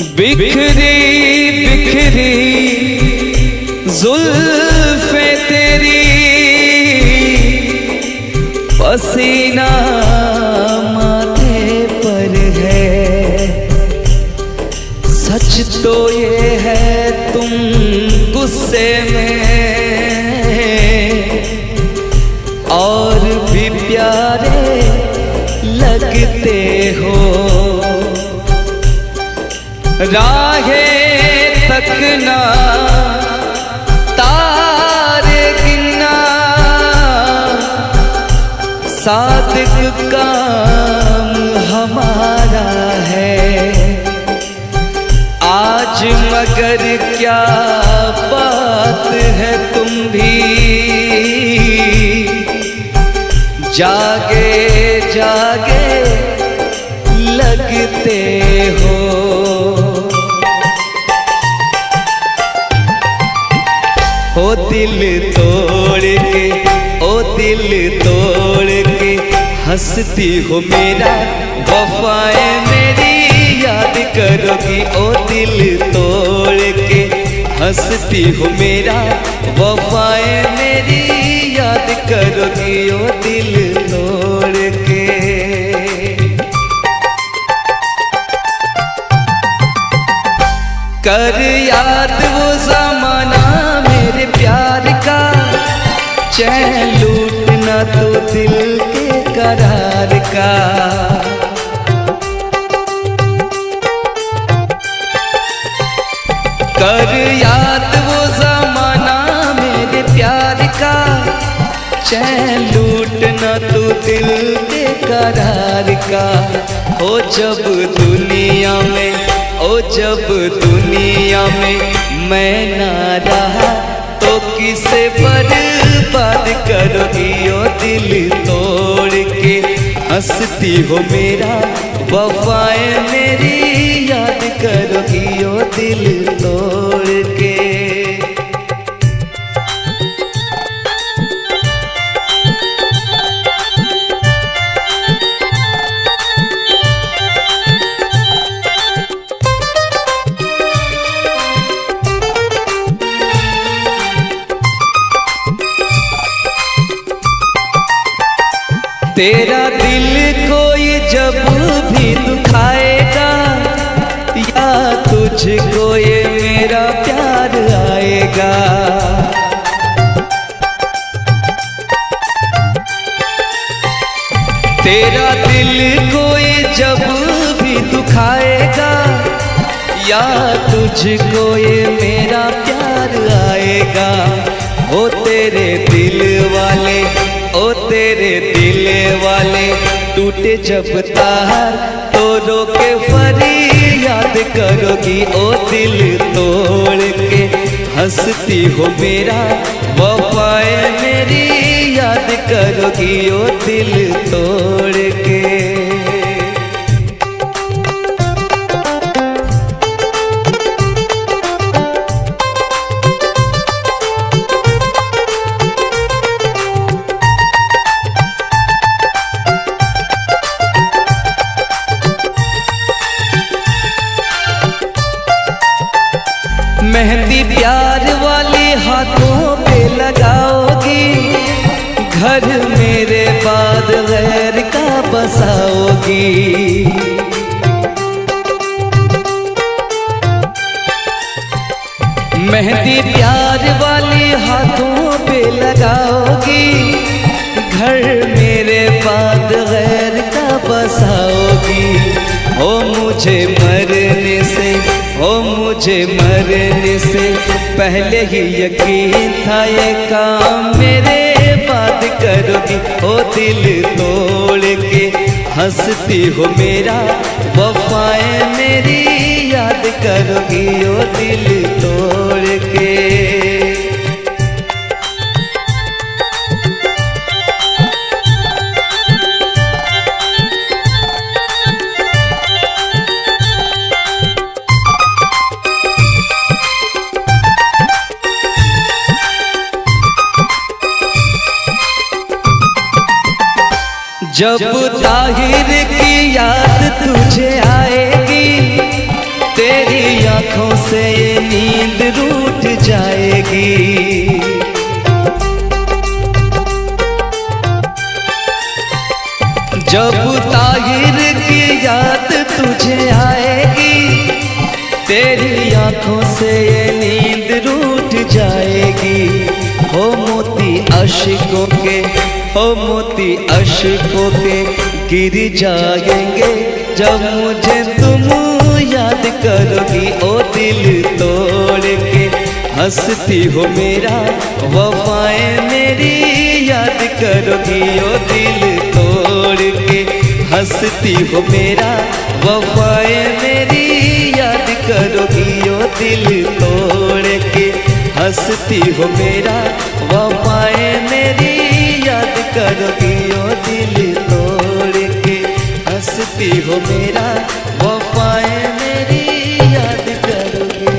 बिखरी बिखरी जुल्फे तेरी, पसीना माथे पर है। सच तो ये है तुम गुस्से में और भी प्यारे लगते हो। राहें तकना तारे गिनना सादिक काम हमारा है। आज मगर क्या बात है तुम भी जागे जागे लगते हो। ओ दिल तोड़ के, ओ दिल तोड़ के हंसती हो मेरा, वफाएं मेरी याद करोगी। ओ दिल तोड़ के हंसती हो मेरा, वफाएं मेरी याद करोगी। ओ दिल तोड़ के। कर याद वो ज़माना मेरे प्यार का, चैन लूटना तो दिल के करार का। कर याद वो ज़माना मेरे प्यार का, चैन लूटना तो दिल के करार का। हो जब दुनिया में, ओ जब दुनिया में मैं ना रहा तो किसे बर्बाद करोगी। ओ दिल तोड़ के हंसती हो मेरा, वफाएं मेरी याद करोगी। ओ दिल तोड़ के। तेरा दिल कोई जब भी दुखाएगा, या तुझको ये मेरा प्यार आएगा। तेरा दिल कोई जब भी दुखाएगा, या तुझको ये मेरा प्यार आएगा। ओ तेरे दिल वाले, ओ तेरे दिल वाले टूटे जब तार तो रो के फरियाद करोगी। ओ दिल तोड़ के हंसती हो मेरा, वफाएं मेरी याद करोगी। ओ दिल तोड़ के। मेहंदी प्यार वाले हाथों पे लगाओगी, घर मेरे बाद गैर का बसाओगी। मेहंदी प्यार वाले हाथों पे लगाओगी, घर मेरे बाद गैर का बसाओगी। ओ मुझे मरने से, ओ मुझे मरने से पहले ही यकीन था ये काम मेरे बाद करोगी। ओ दिल तोड़ के हंसती हो मेरा, वफाएं मेरी याद करोगी। ओ दिल तोड़ के। जब ताहिर की याद तुझे आएगी, तेरी आँखों से ये नींद रूठ जाएगी। जब ताहिर की याद तुझे आएगी, तेरी आँखों से ये नींद रूठ जाएगी। हो मोती अश्कों के, हो मोती अश्कों के गिर जाएंगे, जब मुझे तुम याद करोगी। ओ दिल तोड़ के हंसती हो मेरा, वफाएं मेरी याद करोगी। ओ दिल तोड़ के हंसती हो मेरा, वफाएं मेरी याद करोगी। ओ दिल तोड़ के हंसती हो मेरा, वफाएं मेरी याद करोगी। ओ दिल तोड़ के हंसती हो मेरा, वफाएं मेरी याद करोगी।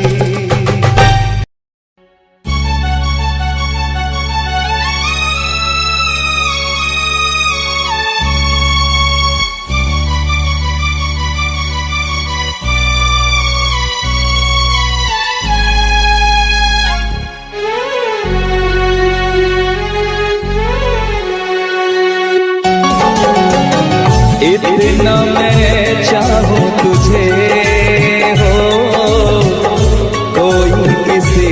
इतना मैं चाहूँ तुझे हो, कोई किसी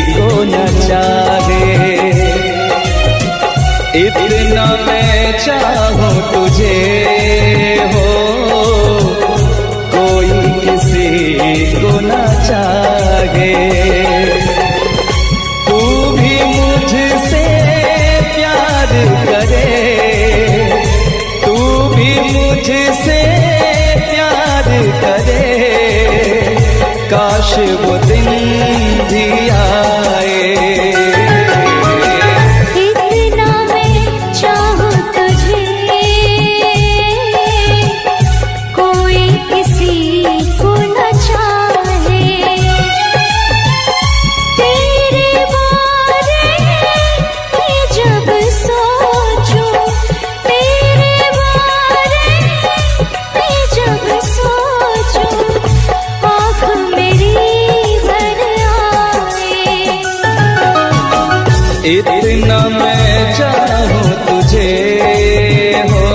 को न चाहे। इतना मैं चाहूँ तुझे हो, कोई किसी को न चाहे। तू भी मुझसे प्यार करे, मुझसे प्यार करे, काश वो दिन भी आए। इतना मैं चाहूँ तुझे, कोई किसी को न चाहे। तेरे बारे में जब सोचूं, तेरे बारे में जब सोचूं, आँख मेरी भर आए। इतना मैं चाहूँ तुझे हो,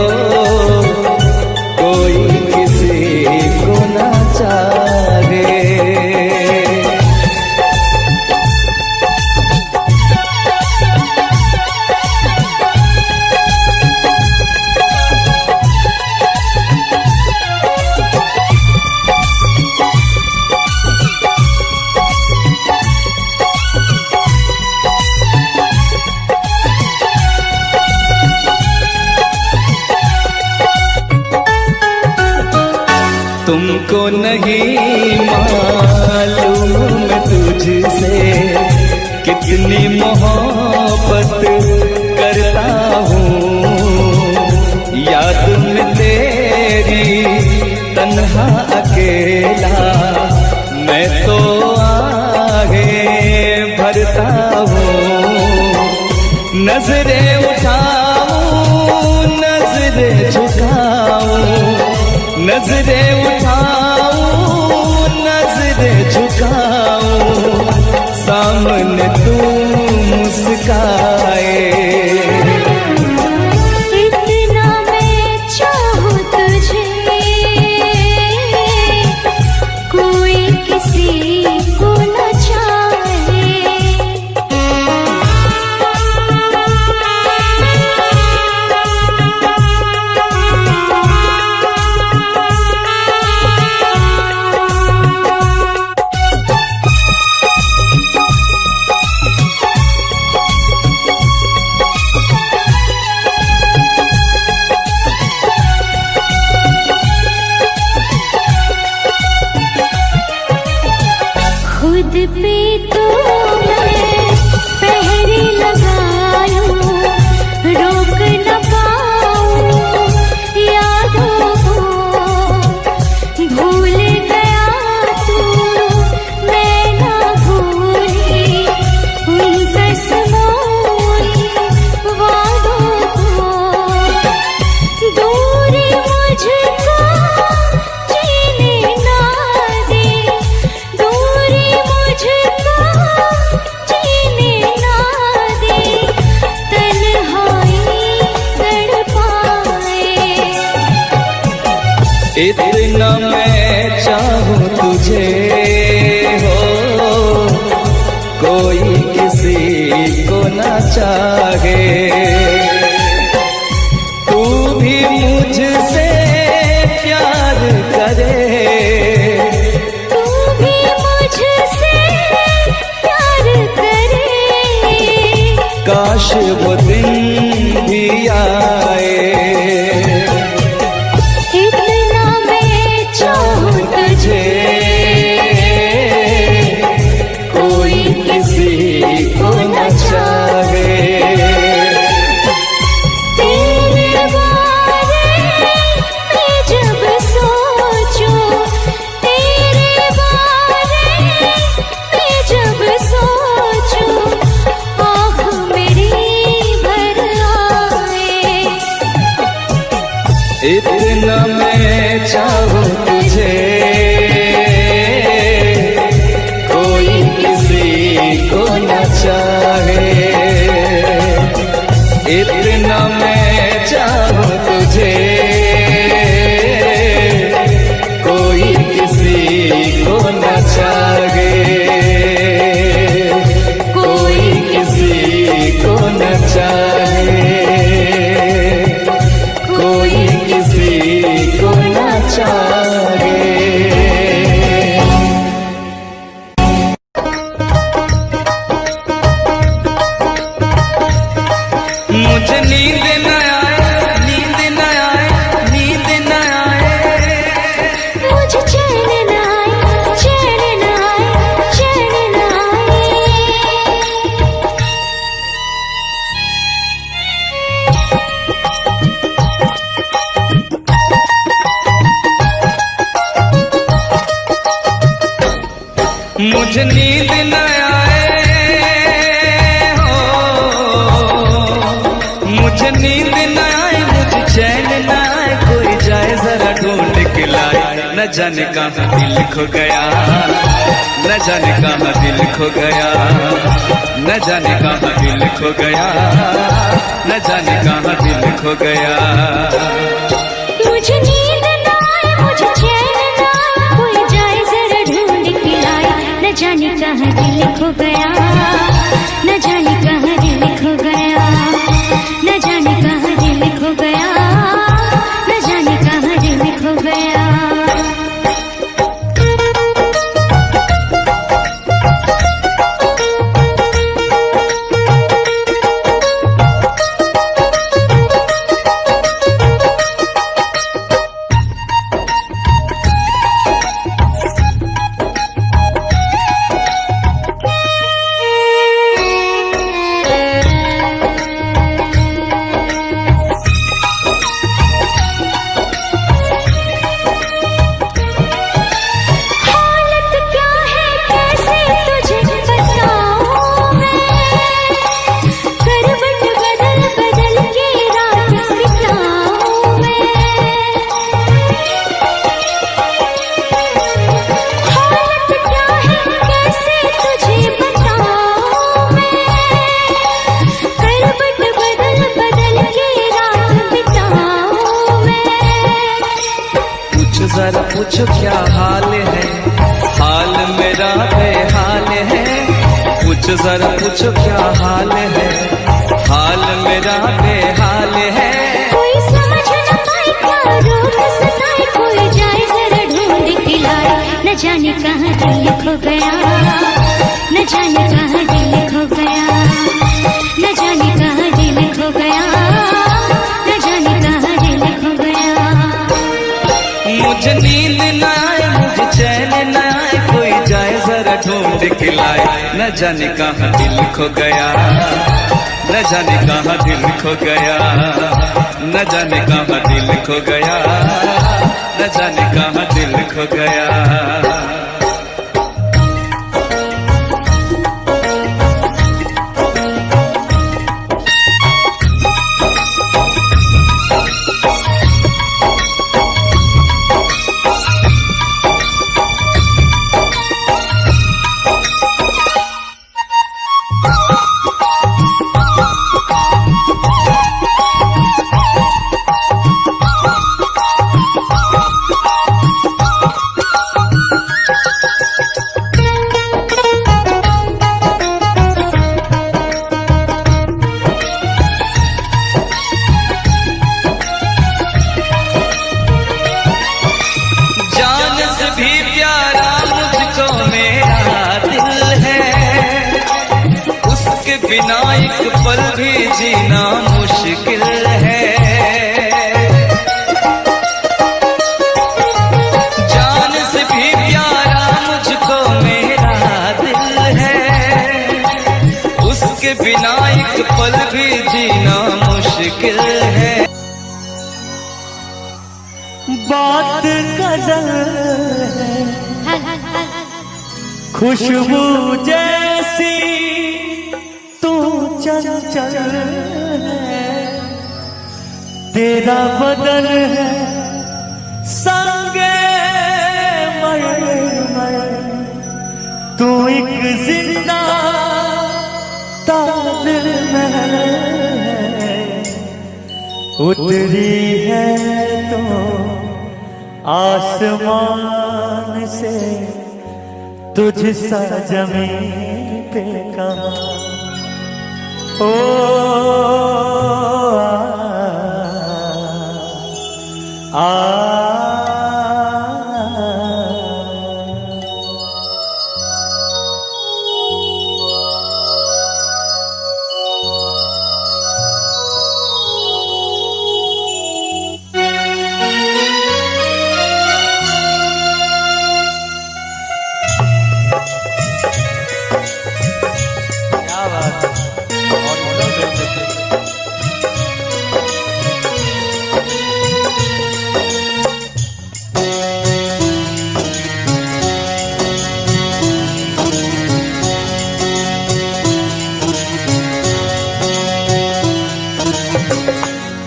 कोई किसी को न चाहे। तुमको नहीं मालूम मैं तुझसे कितनी मोहब्बत करता हूँ। याद में तेरी तन्हा अकेला मैं तो आगे भरता हूँ। नजरें उठाऊं, नजरें झुकाऊं, नजरें उठाऊं, नजरें झुकाऊं, सामने तू मुस्काए। इतना मैं चाहूँ तुझे, कोई किसी को न चाहे। खुद पे तो मैं पहरे लगाऊं, रोक न पाऊं यादों को। भूल गया तू, मैं ना भूली उन कसमों वादों को। दूरी मुझको जीने ना दे, दूरी चाहे, कोई किसी को न चाहे, कोई किसी को न चाहे। मुझे नींद न आए, नींद न आए, नींद न आए, मुझे चैन न आए, चैन न आए, चैन न आए। मुझे नींद न आए, मुझे नींद न आए, मुझे चैन न आए, कोई जाए जरा ढूंढ के लाए। न जाने कहाँ दिल खो गया, न जाने कहाँ दिल खो गया, न जाने कहाँ दिल खो गया, न जाने कहाँ दिल खो गया। मुझे नींद न आए, मुझे चैन न आए, कोई जाए जरा ढूंढ के लाए। न जाने कहाँ दिल खो गया, न जाने कहाँ दिल खो गया, न जाने कहाँ दिल खो गया, न जाने कहाँ दिल खो गया। जरा पूछो क्या हाल है, हाल मेरा बेहाल है। पूछो जरा पूछो क्या हाल है, हाल मेरा बेहाल है। कोई समझ न पाए क्या रोग सताए, कोई जाए जरा ढूंढ के लाए। न जाने कहाँ दिल खो गया, न जाने कहाँ दिल खो गया, न जाने कहाँ दिल खो गया, न जाने कहाँ दिल खो गया। मुझे नींद न आए, मुझे चैन न आए, कोई जाए जरा ढूंढ के लाए। न जाने कहाँ दिल खो गया, न जाने कहाँ दिल खो गया, न जाने कहाँ दिल खो गया, न जाने कहाँ दिल खो गया। बिना एक पल भी जीना मुश्किल है। जान से भी प्यारा मुझको मेरा दिल है, उसके बिना एक पल भी जीना मुश्किल है। बात गजल है खुशबू जैसी, तू चल चल है, तेरा बदन है संगे मर, तू एक जिंदा ताजमहल है, उतरी है तो आसमान से तुझसा जमीन पे कहाँ ओ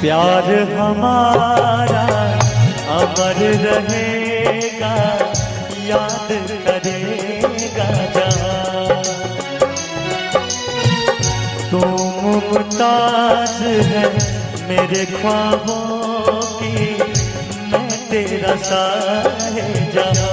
प्यार हमारा अमर रहेगा, याद करेगा जहाँ। तू मुमताज है मेरे ख्वाबों की, मैं तेरा साहिबजादा।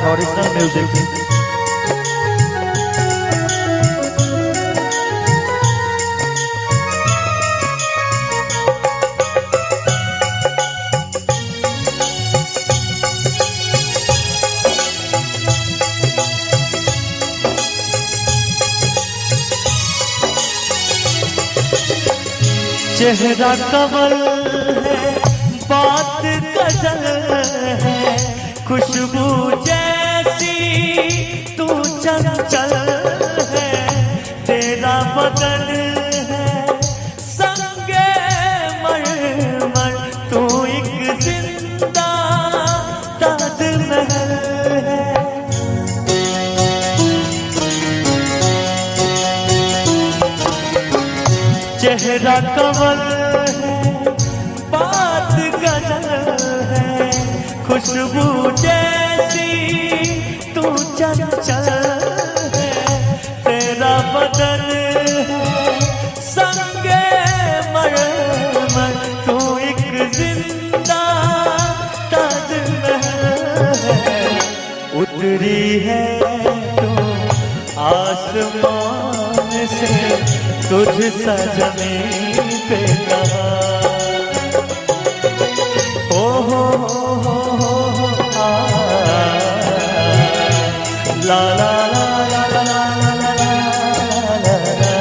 Original music. चेहरा कमल है, बात गजल है, खुशबू जैसी तू चंचल है, तेरा बदन है संगे मरमर, तू एक जिंदा ताजमहल है। चेहरा कमल है, बात गजल है, खुशबू जैसी तू चंचल है, तेरा बदन है संगे मरमर, तू एक जिंदा ताजमहल है। उतरी है तू आसमान से, तुझसा जमीन पे कहाँ। ला ला ला ला ला ला ला ला ला ला।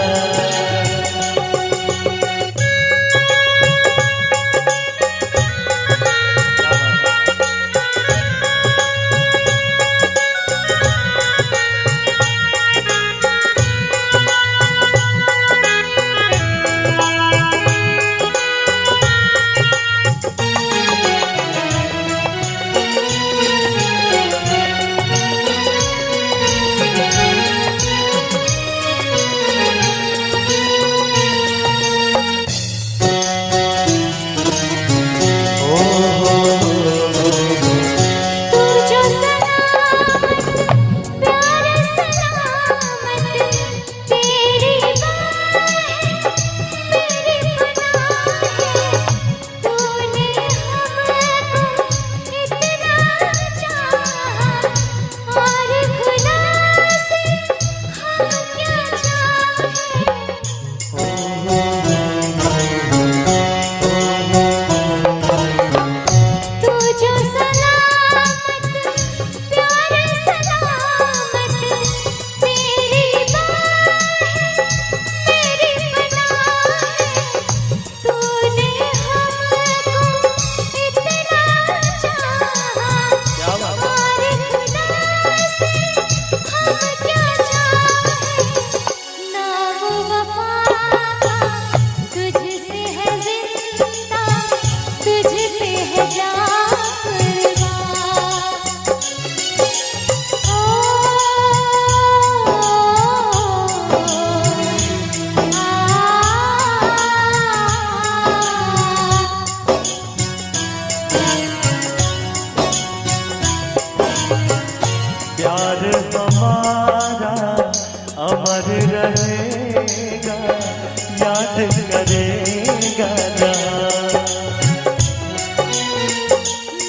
याद करेगा ना।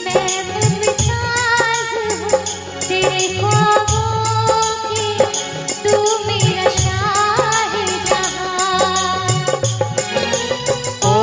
मैं मुमताज हूँ तेरे ख्वाबों की, तू मेरा शाहजहां। ओ